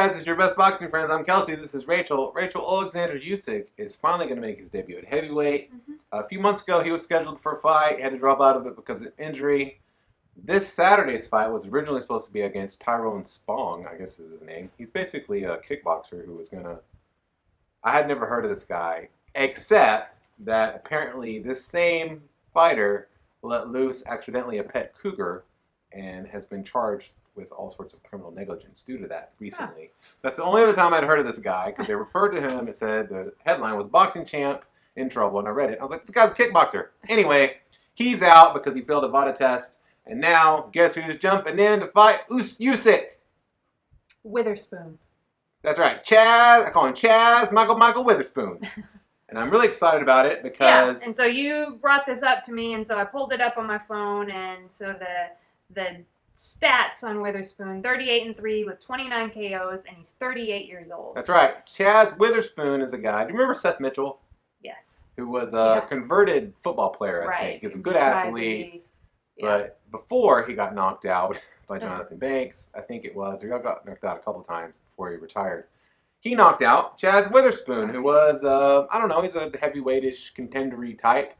Guys, it's your best boxing friends. I'm Kelsey. This is Rachel. Oleksandr Usyk is finally going to make his debut at heavyweight. A few months ago, he was scheduled for a fight. Had to drop out of it because of injury. This Saturday's fight was originally supposed to be against Tyrone Spong, I guess is his name. He's basically a kickboxer who was going to... I had never heard of this guy, except that apparently this same fighter let loose accidentally a pet cougar and has been charged with all sorts of criminal negligence due to that recently. That's the only other time I'd heard of this guy, because they referred to him. It said the headline was "Boxing Champ in Trouble," and I read it. I was like, this guy's a kickboxer. Anyway, he's out because he failed a VADA test, and now guess who's jumping in to fight Usyk? Witherspoon. That's right, Chazz. I call him Chazz Michael Witherspoon. And I'm really excited about it because... Yeah, and so you brought this up to me, and so I pulled it up on my phone, and so the stats on Witherspoon, 38-3 with 29 KOs, and he's 38 years old. That's right. Chazz Witherspoon is a guy. Do you remember Seth Mitchell? Yes. Who was a converted football player, I think. He's a good athlete. But before he got knocked out by Jonathan Banks, I think it was, or he got knocked out a couple times before he retired. He knocked out Chazz Witherspoon, who was, I don't know, he's a heavyweightish contendery type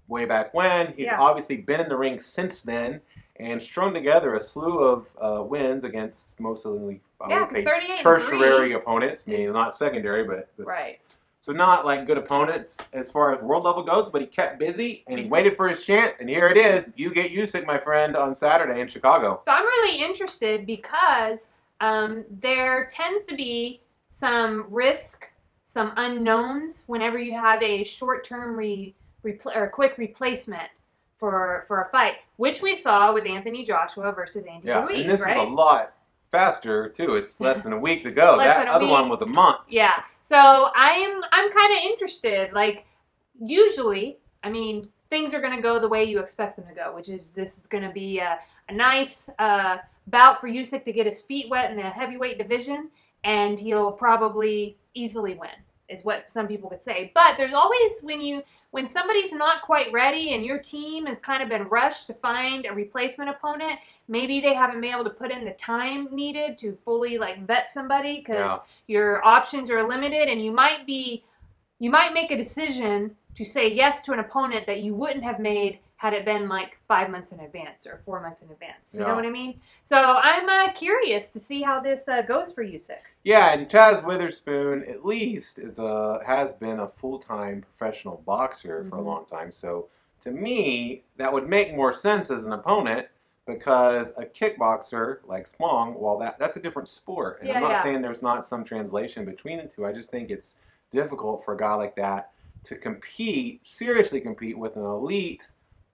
way back when. He's obviously been in the ring since then and strung together a slew of wins against mostly, I would say, tertiary opponents. I mean, not secondary, but right. So not like good opponents as far as world level goes, but he kept busy and he waited for his chance, and here it is. You get Usyk, my friend, on Saturday in Chicago. So I'm really interested because there tends to be some risk, some unknowns whenever you have a short-term or quick replacement for a fight, which we saw with Anthony Joshua versus Andy Ruiz, and this right? is a lot faster too. It's less than a week to go. That other one was a month. Yeah. So I'm kind of interested. Like, usually, I mean, things are going to go the way you expect them to go, which is this is going to be a nice bout for Usyk to get his feet wet in the heavyweight division, and he'll probably easily win, is what some people would say. But there's always, when somebody's not quite ready and your team has kind of been rushed to find a replacement opponent, maybe they haven't been able to put in the time needed to fully vet somebody because your options are limited, and you might make a decision to say yes to an opponent that you wouldn't have made had it been 5 months in advance or 4 months in advance. You know what I mean? So I'm curious to see how this goes for Usyk. Yeah, and Chazz Witherspoon at least has been a full-time professional boxer for a long time. So to me, that would make more sense as an opponent, because a kickboxer like Spong, well, that's a different sport. And I'm not saying there's not some translation between the two. I just think it's difficult for a guy like that to seriously compete with an elite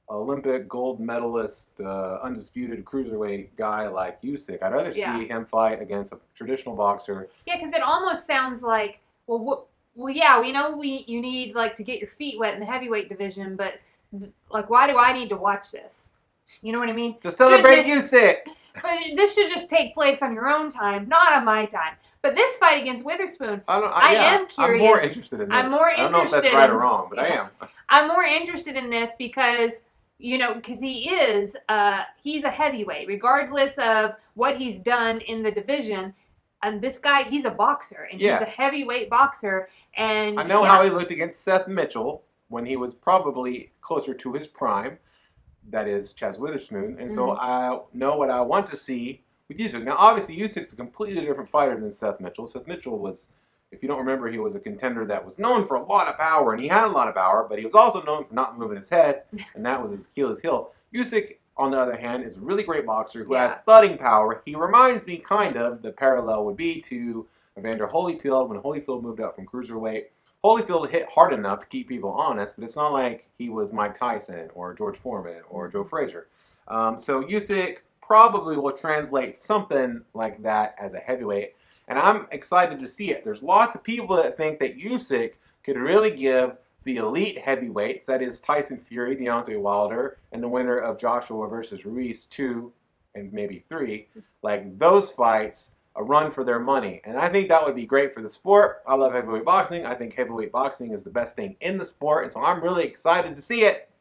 Olympic gold medalist, undisputed cruiserweight guy like Usyk. I'd rather see him fight against a traditional boxer. Yeah, because it almost sounds like, yeah, we know you need to get your feet wet in the heavyweight division, but why do I need to watch this? You know what I mean? To celebrate Usyk. But this should just take place on your own time, not on my time. But this fight against Witherspoon, I am curious. I'm more interested in this. I don't know if that's right or wrong, but I am. I'm more interested in this because, because he's a heavyweight, regardless of what he's done in the division. And this guy, he's a boxer, and he's a heavyweight boxer. And I know how he looked against Seth Mitchell when he was probably closer to his prime. That is Chazz Witherspoon. And so I know what I want to see with Usyk. Now, obviously, Usyk's a completely different fighter than Seth Mitchell. Seth Mitchell was, if you don't remember, he was a contender that was known for a lot of power, and he had a lot of power, but he was also known for not moving his head, and that was his Achilles heel. Usyk, on the other hand, is a really great boxer who has thudding power. He reminds me the parallel would be to Evander Holyfield when Holyfield moved up from cruiserweight. Holyfield hit hard enough to keep people honest, but it's not like he was Mike Tyson or George Foreman or Joe Frazier. So Usyk probably will translate something like that as a heavyweight, and I'm excited to see it. There's lots of people that think that Usyk could really give the elite heavyweights, that is Tyson Fury, Deontay Wilder, and the winner of Joshua versus Ruiz 2 and maybe 3, those fights, a run for their money. And I think that would be great for the sport. I love heavyweight boxing. I think heavyweight boxing is the best thing in the sport, and so I'm really excited to see it.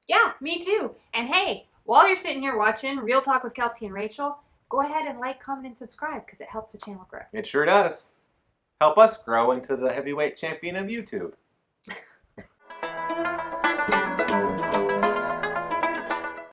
Yeah, me too. And hey, while you're sitting here watching Real Talk with Kelsey and Rachel, go ahead and like, comment, and subscribe because it helps the channel grow. It sure does. Help us grow into the heavyweight champion of YouTube.